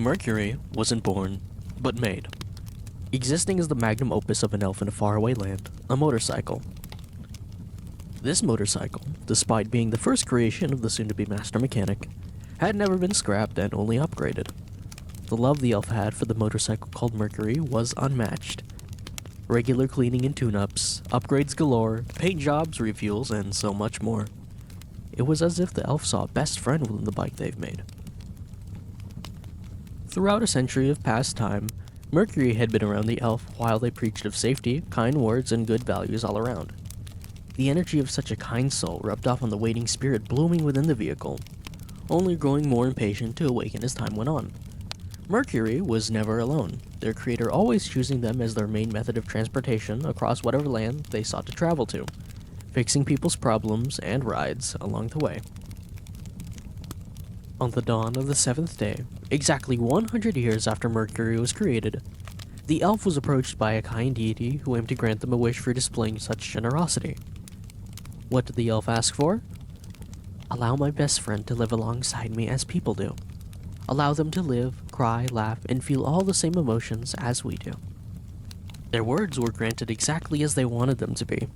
Mercury wasn't born, but made, existing as the magnum opus of an elf in a faraway land, a motorcycle. This motorcycle, despite being the first creation of the soon-to-be master mechanic, had never been scrapped and only upgraded. The love the elf had for the motorcycle called Mercury was unmatched. Regular cleaning and tune-ups, upgrades galore, paint jobs, refuels, and so much more. It was as if the elf saw a best friend within the bike they've made. Throughout a century of past time, Mercury had been around the elf while they preached of safety, kind words, and good values all around. The energy of such a kind soul rubbed off on the waiting spirit blooming within the vehicle, only growing more impatient to awaken as time went on. Mercury was never alone, their creator always choosing them as their main method of transportation across whatever land they sought to travel to, fixing people's problems and rides along the way. On the dawn of the 7th day, exactly 100 years after Mercury was created, the elf was approached by a kind deity who aimed to grant them a wish for displaying such generosity. What did the elf ask for? Allow my best friend to live alongside me as people do. Allow them to live, cry, laugh, and feel all the same emotions as we do. Their words were granted exactly as they wanted them to be.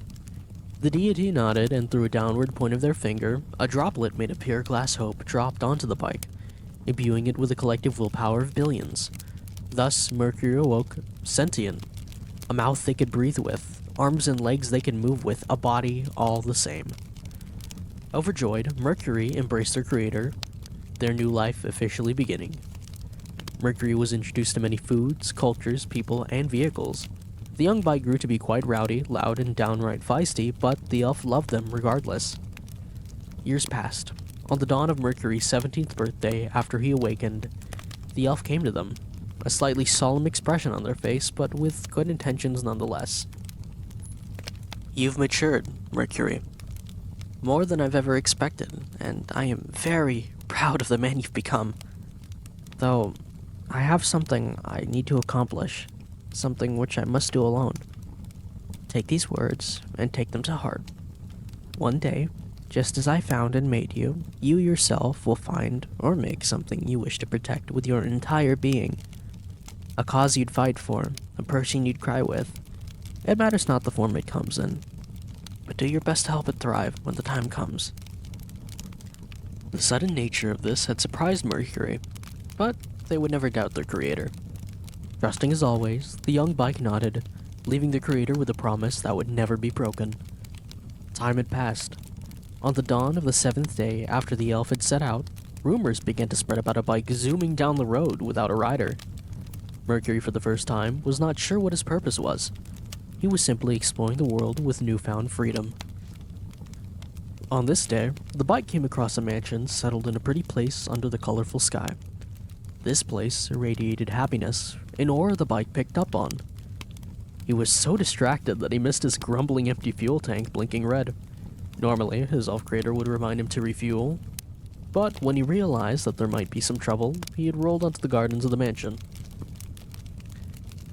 The deity nodded, and through a downward point of their finger, a droplet made of pure glass hope dropped onto the bike, imbuing it with the collective willpower of billions. Thus, Mercury awoke sentient, a mouth they could breathe with, arms and legs they could move with, a body all the same. Overjoyed, Mercury embraced their creator, their new life officially beginning. Mercury was introduced to many foods, cultures, people, and vehicles. The young bike grew to be quite rowdy, loud, and downright feisty, but the elf loved them regardless. Years passed. On the dawn of Mercury's 17th birthday, after he awakened, the elf came to them, a slightly solemn expression on their face, but with good intentions nonetheless. You've matured, Mercury. More than I've ever expected, and I am very proud of the man you've become. Though, I have something I need to accomplish. Something which I must do alone. Take these words and take them to heart. One day, just as I found and made you, you yourself will find or make something you wish to protect with your entire being. A cause you'd fight for, a person you'd cry with. It matters not the form it comes in, but do your best to help it thrive when the time comes. The sudden nature of this had surprised Mercury, but they would never doubt their creator. Trusting as always, the young bike nodded, leaving the creator with a promise that would never be broken. Time had passed. On the dawn of the 7th day after the elf had set out, rumors began to spread about a bike zooming down the road without a rider. Mercury, for the first time, was not sure what his purpose was. He was simply exploring the world with newfound freedom. On this day, the bike came across a mansion settled in a pretty place under the colorful sky. This place irradiated happiness, an aura the bike picked up on. He was so distracted that he missed his grumbling empty fuel tank blinking red. Normally, his elf creator would remind him to refuel, but when he realized that there might be some trouble, he had rolled onto the gardens of the mansion.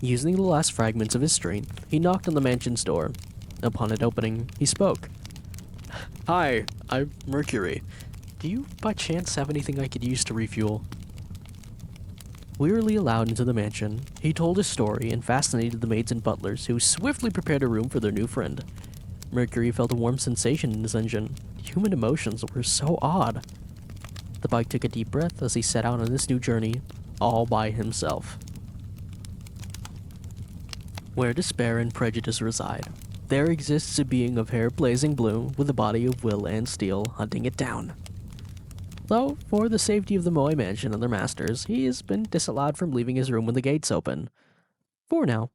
Using the last fragments of his strength, he knocked on the mansion's door. Upon it opening, he spoke. Hi, I'm Mercury. Do you by chance have anything I could use to refuel? Wearily allowed into the mansion, he told his story and fascinated the maids and butlers, who swiftly prepared a room for their new friend. Mercury felt a warm sensation in his engine. Human emotions were so odd. The bike took a deep breath as he set out on this new journey, all by himself. Where despair and prejudice reside, there exists a being of hair blazing blue with a body of will and steel hunting it down. Though, for the safety of the ꔫMOE mansion and their masters, he has been disallowed from leaving his room when the gates open. For now.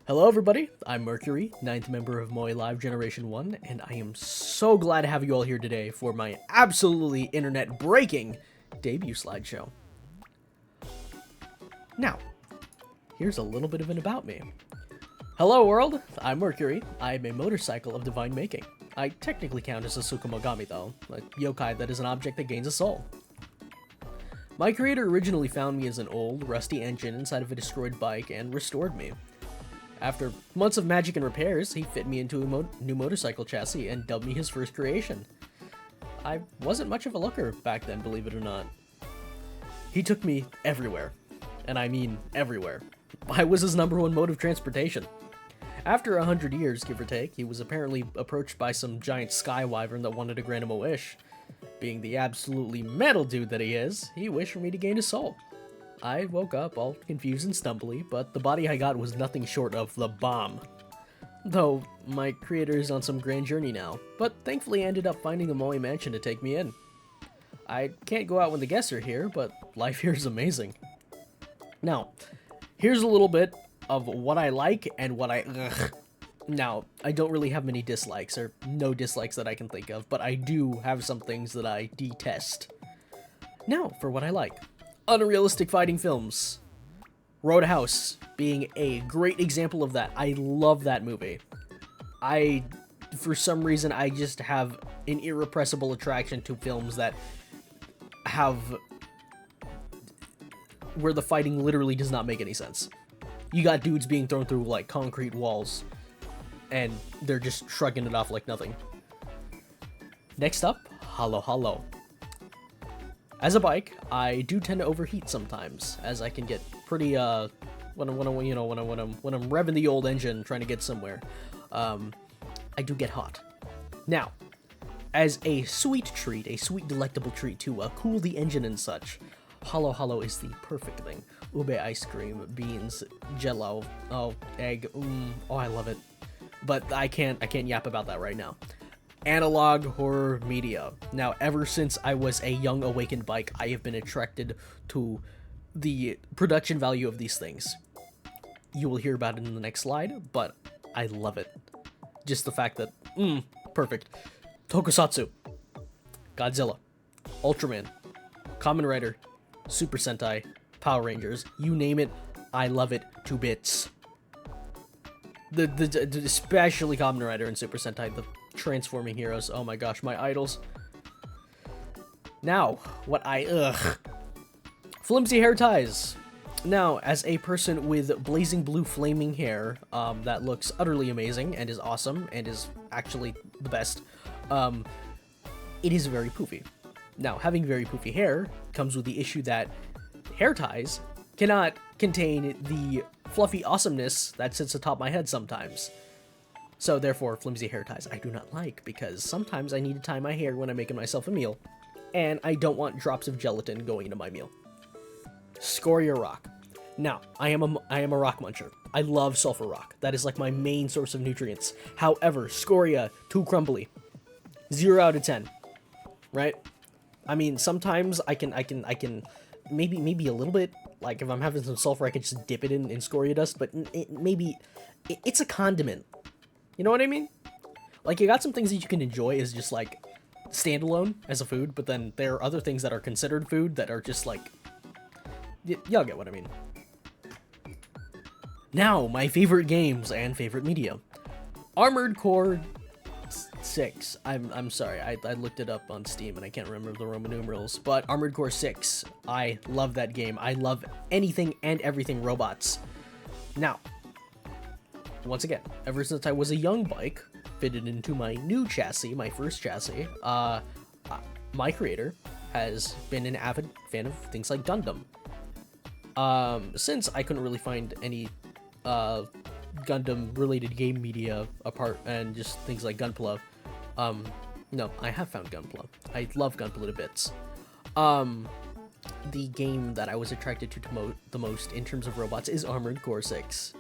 Hello everybody, I'm Mercury, 9th member of ꔫMOE Live Generation 1, and I am so glad to have you all here today for my absolutely internet-breaking debut slideshow. Now, here's a little bit of an about me. Hello world, I'm Mercury. I'm a motorcycle of divine making. I technically count as a Tsukumogami though, a yokai that is an object that gains a soul. My creator originally found me as an old, rusty engine inside of a destroyed bike and restored me. After months of magic and repairs, he fit me into a new motorcycle chassis and dubbed me his first creation. I wasn't much of a looker back then, believe it or not. He took me everywhere, and I mean everywhere. I was his #1 mode of transportation. After 100 years, give or take, he was apparently approached by some giant sky wyvern that wanted to grant him a wish. Being the absolutely metal dude that he is, he wished for me to gain his soul. I woke up all confused and stumbly, but the body I got was nothing short of the bomb. Though, my creator is on some grand journey now, but thankfully I ended up finding a ꔫMOE mansion to take me in. I can't go out when the guests are here, but life here is amazing. Now, here's a little bit of what I like and what I ugh. Now, I don't really have many dislikes, or no dislikes that I can think of, but I do have some things that I detest. Now, for what I like. Unrealistic fighting films. Roadhouse being a great example of that. I love that movie. For some reason, I just have an irrepressible attraction to films that have where the fighting literally does not make any sense. You got dudes being thrown through like concrete walls, and they're just shrugging it off like nothing. Next up, ꔫHalo. As a bike, I do tend to overheat sometimes, as I can get pretty when I'm revving the old engine trying to get somewhere. I do get hot. Now, as a sweet treat, a sweet delectable treat to cool the engine and such, ꔫHalo is the perfect thing. Ube ice cream, beans, jello, egg, I love it. But I can't yap about that right now. Analog horror media. Now, ever since I was a young awakened bike, I have been attracted to the production value of these things. You will hear about it in the next slide, but I love it. Just the fact that, perfect. Tokusatsu, Godzilla, Ultraman, Kamen Rider, Super Sentai, Power Rangers, you name it, I love it to bits. Especially Kamen Rider and Super Sentai, the transforming heroes, oh my gosh, my idols. Now, flimsy hair ties. Now, as a person with blazing blue flaming hair, that looks utterly amazing and is awesome and is actually the best, it is very poofy. Now, having very poofy hair comes with the issue that hair ties cannot contain the fluffy awesomeness that sits atop my head sometimes. So therefore, flimsy hair ties I do not like, because sometimes I need to tie my hair when I'm making myself a meal, and I don't want drops of gelatin going into my meal. Scoria rock. Now, I am a rock muncher. I love sulfur rock. That is like my main source of nutrients. However, scoria, too crumbly. 0 out of 10. Right? I mean, sometimes I can maybe a little bit, like if I'm having some sulfur, I can just dip it in scoria dust, but it's a condiment. You know what I mean? Like, you got some things that you can enjoy as just like standalone as a food, but then there are other things that are considered food that are just like, y'all get what I mean. Now, my favorite games and favorite media. Armored Core 6. I'm sorry, I looked it up on Steam and I can't remember the Roman numerals, but Armored Core 6. I love that game. I love anything and everything robots. Now, once again, ever since I was a young bike, fitted into my new chassis, my first chassis, my creator has been an avid fan of things like Gundam. Since I couldn't really find any Gundam-related game media apart and just things like Gunpla, no, I have found Gunpla. I love Gunpla to bits. The game that I was attracted to the most in terms of robots is Armored Core 6.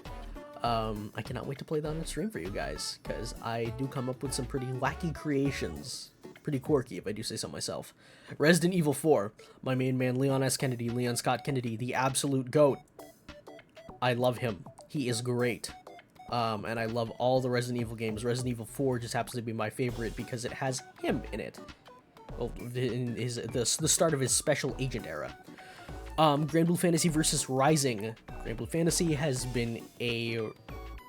I cannot wait to play that on stream for you guys, because I do come up with some pretty wacky creations. Pretty quirky, if I do say so myself. Resident Evil 4. My main man, Leon S. Kennedy, Leon Scott Kennedy, the absolute GOAT. I love him. He is great. And I love all the Resident Evil games. Resident Evil 4 just happens to be my favorite because it has him in it. Well, in the start of his special agent era. Grand Blue Fantasy vs. Rising. Grand Blue Fantasy has been a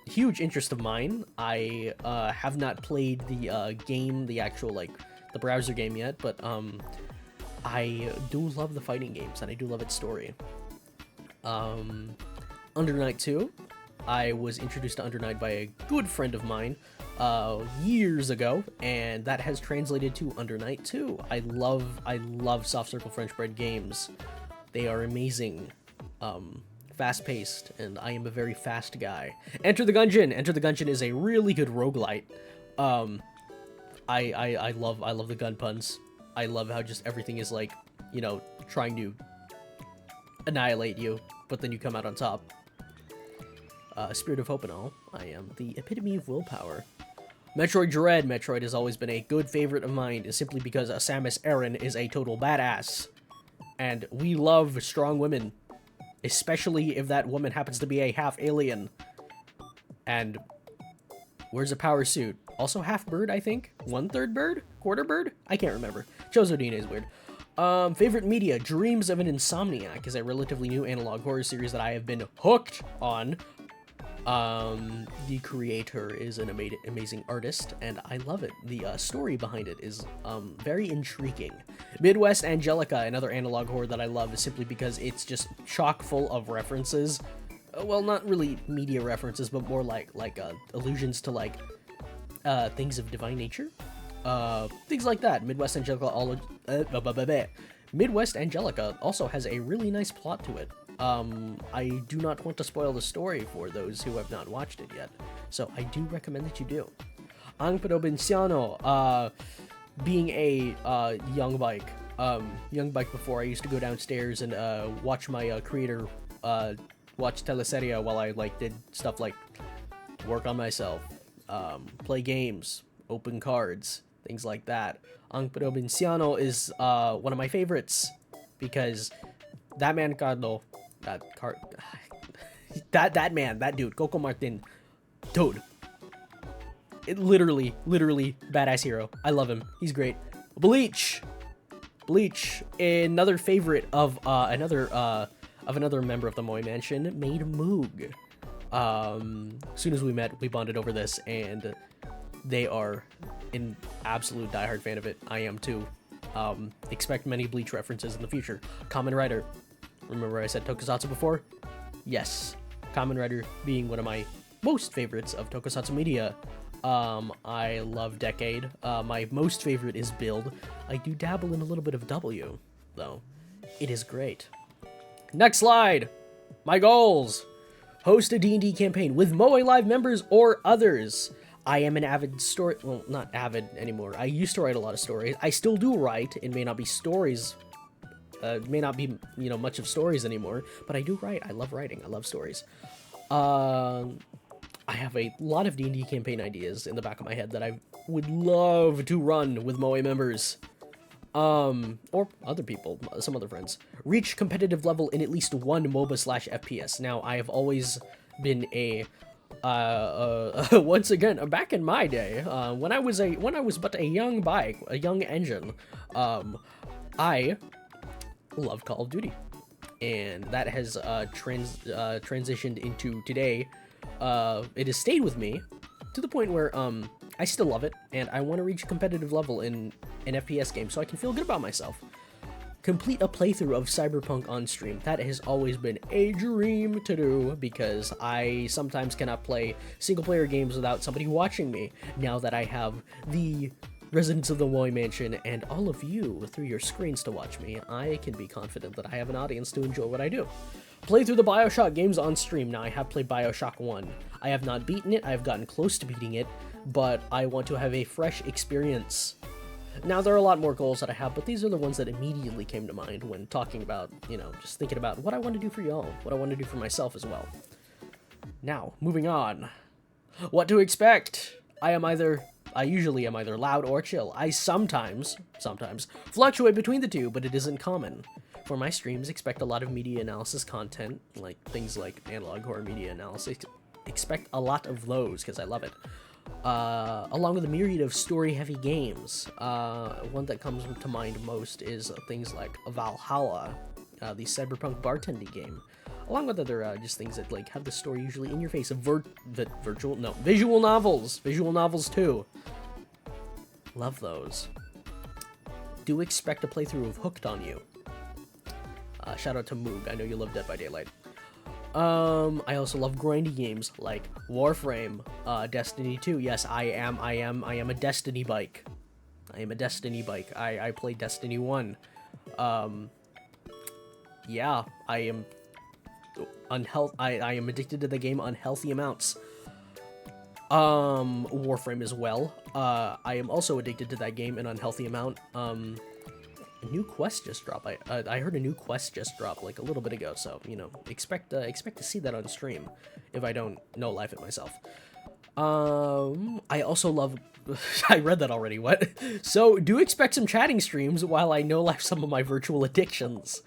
huge interest of mine. I have not played the game, the actual, like, the browser game yet, but I do love the fighting games, and I do love its story. Under Night 2. I was introduced to Under Night by a good friend of mine years ago, and that has translated to Under Night 2. I love Soft Circle French Bread games. They are amazing, fast-paced, and I am a very fast guy. Enter the Gungeon! Enter the Gungeon is a really good roguelite. I love the gun puns. I love how just everything is like, you know, trying to annihilate you, but then you come out on top. Spirit of Hope and all. I am the epitome of willpower. Metroid Dread. Metroid has always been a good favorite of mine, simply because Samus Aran is a total badass. And we love strong women. Especially if that woman happens to be a half alien. And wears a power suit. Also half bird, I think? 1/3 bird? Quarter bird? I can't remember. Chozodine is weird. Favorite media. Dreams of an Insomniac is a relatively new analog horror series that I have been hooked on. The creator is an amazing artist, and I love it. The story behind it is very intriguing. Midwest Angelica, another analog horror that I love, is simply because it's just chock full of references. Well, not really media references, but more like allusions to like things of divine nature, things like that. Midwest Angelica Midwest Angelica also has a really nice plot to it. I do not want to spoil the story for those who have not watched it yet, so I do recommend that you do. Ang Provinciano, being a young bike before, I used to go downstairs and watch my creator watch teleserie while I like did stuff like work on myself, play games, open cards, things like that. Ang Provinciano is one of my favorites because that man Carlo, that dude, Coco Martin, dude, it literally badass hero. I love him. He's great. Bleach, another favorite of another member of the Moe Mansion, made Moog. As soon as we met, we bonded over this, and they are an absolute diehard fan of it. I am too. Expect many Bleach references in the future. Kamen Rider. Remember I said Tokusatsu before? Yes. Kamen Rider being one of my most favorites of Tokusatsu media. I love Decade. My most favorite is Build. I do dabble in a little bit of W, though. It is great. Next slide. My goals. Host a D&D campaign with Moe Live members or others. I am an avid story... Well, not avid anymore. I used to write a lot of stories. I still do write. It may not be stories. May not be, you know, much of stories anymore. But I do write. I love writing. I love stories. I have a lot of D&D campaign ideas in the back of my head that I would love to run with Moe members. Or other people, some other friends. Reach competitive level in at least one MOBA/FPS. Now, I have always been a, once again, back in my day, when I was but a young bike, a young engine, I loved Call of Duty. And that has, transitioned into today. It has stayed with me to the point where, I still love it, and I want to reach a competitive level in an FPS game so I can feel good about myself. Complete a playthrough of Cyberpunk on stream. That has always been a dream to do, because I sometimes cannot play single-player games without somebody watching me. Now that I have the residents of the Moe Mansion and all of you through your screens to watch me, I can be confident that I have an audience to enjoy what I do. Play through the BioShock games on stream. Now, I have played BioShock 1. I have not beaten it. I have gotten close to beating it, but I want to have a fresh experience. Now, there are a lot more goals that I have, but these are the ones that immediately came to mind when talking about, you know, just thinking about what I want to do for y'all, what I want to do for myself as well. Now, moving on. What to expect? I usually am either loud or chill. I sometimes fluctuate between the two, but it isn't common. For my streams, expect a lot of media analysis content, like things like analog horror media analysis. Expect a lot of those, because I love it. Along with a myriad of story-heavy games. One that comes to mind most is things like Valhalla, the cyberpunk bartending game. Along with other just things that like have the story usually in your face. Visual novels. Visual novels too. Love those. Do expect a playthrough of Hooked on You. Shout out to Moog. I know you love Dead by Daylight. I also love grindy games like Warframe, Destiny 2. Yes, I am a Destiny bike. I am a Destiny bike. I play Destiny 1. yeah, I am I am addicted to the game unhealthy amounts. Warframe as well. I am also addicted to that game an unhealthy amount. A new quest just dropped. I heard a new quest just dropped like a little bit ago, so you know, expect to see that on stream if I don't no life it myself. I also love. I read that already. What? So do expect some chatting streams while I no life some of my virtual addictions.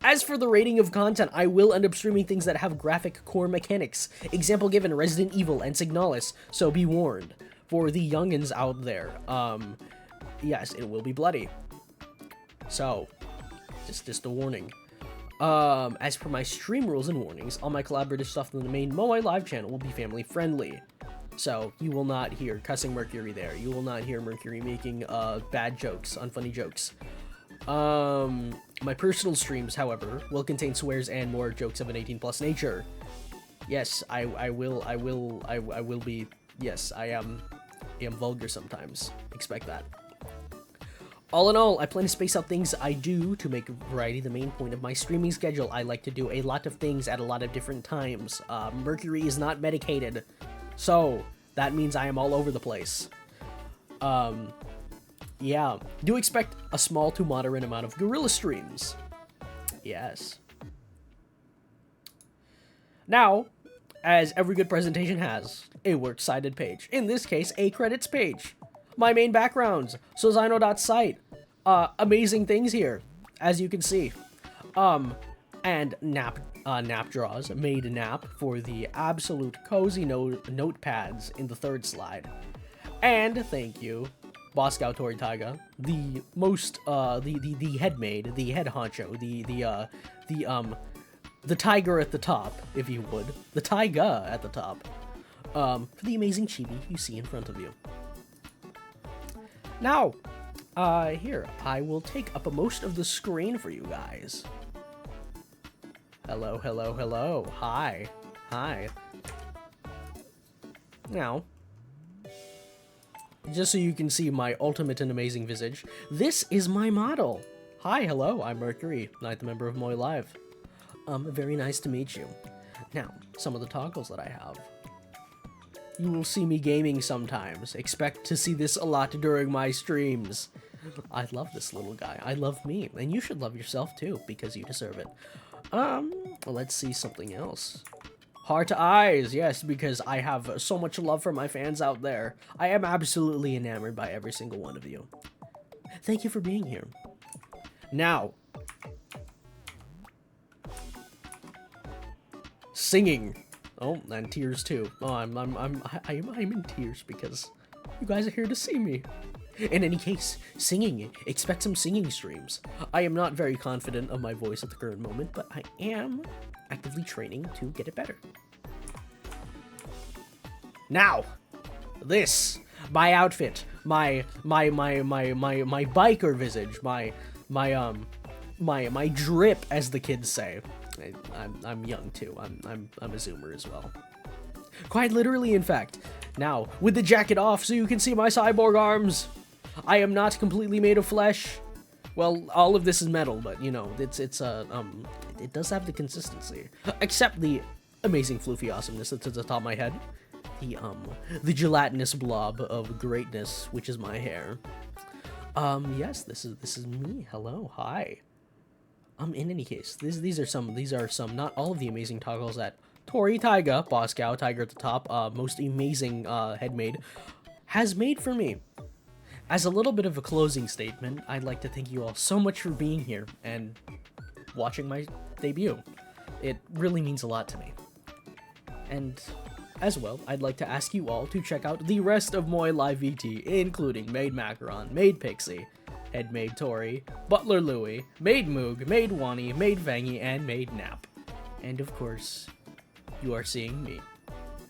As for the rating of content, I will end up streaming things that have graphic core mechanics. Example given, Resident Evil and ꔫSocials:L, so be warned. For the youngins out there, yes, it will be bloody. So, just a warning. As per my stream rules and warnings, all my collaborative stuff on the main ꔫMOE live channel will be family friendly. So, you will not hear cussing Mercury there. You will not hear Mercury making, bad jokes, unfunny jokes. My personal streams, however, will contain swears and more jokes of an 18+ nature. Yes, I will be, yes, I am vulgar sometimes. Expect that. All in all, I plan to space out things I do to make variety the main point of my streaming schedule. I like to do a lot of things at a lot of different times. Mercury is not medicated, so that means I am all over the place. Yeah, do expect a small to moderate amount of guerrilla streams. Yes. Now, as every good presentation has, a works-cited page. In this case, a credits page. My main backgrounds, Socials:site. Amazing things here, as you can see. And nap draws, made nap for the absolute cozy notepads in the third slide. And thank you, Boscow Tori Thaiga, the most, the head maid, the head honcho, the tiger at the top, if you would, the Thaiga at the top, for the amazing chibi you see in front of you. Now, here, I will take up most of the screen for you guys. Hello, hello, hello, hi, hi. Now, just so you can see my ultimate and amazing visage, this is my model. Hi, hello, I'm Mercury, 9th member of ꔫMOE Live. Very nice to meet you. Now, some of the toggles that I have. You will see me gaming sometimes. Expect to see this a lot during my streams. I love this little guy. I love me, and you should love yourself too, because you deserve it. Let's see something else. Heart to eyes, yes, because I have so much love for my fans out there. I am absolutely enamored by every single one of you. Thank you for being here. Now, singing. Oh, and tears too. Oh, I'm in tears because you guys are here to see me. In any case, singing. Expect some singing streams. I am not very confident of my voice at the current moment, but I am actively training to get it better. Now, this, my outfit, my biker visage, my drip, as the kids say. I'm young too. I'm a zoomer as well. Quite literally, in fact. Now, with the jacket off so you can see my cyborg arms. I am not completely made of flesh. Well, all of this is metal, but you know, it does have the consistency. Except the amazing floofy awesomeness that's at the top of my head. The gelatinous blob of greatness, which is my hair. Yes, this is me. Hello, hi. In any case, these are some, not all of the amazing toggles that Tori Thaiga, Boscow, Tiger at the top, most amazing head maid, has made for me. As a little bit of a closing statement, I'd like to thank you all so much for being here and watching my debut. It really means a lot to me. And as well, I'd like to ask you all to check out the rest of ꔫMOE Live VT, including Maid Macaron, Maid Pixie, Head Maid Tori, Butler Louie, Maid Moog, Maid Wani, Maid Vangy, and Maid Nap. And of course, you are seeing me,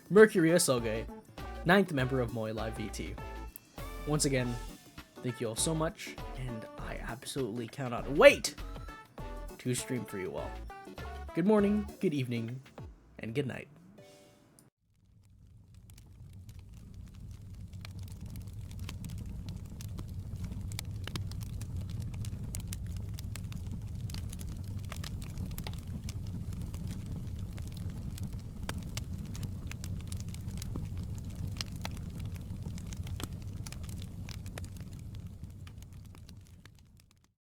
Mercury Asoge, 9th member of ꔫMOE Live VT. Once again, thank you all so much, and I absolutely cannot wait to stream for you all. Good morning, good evening, and good night.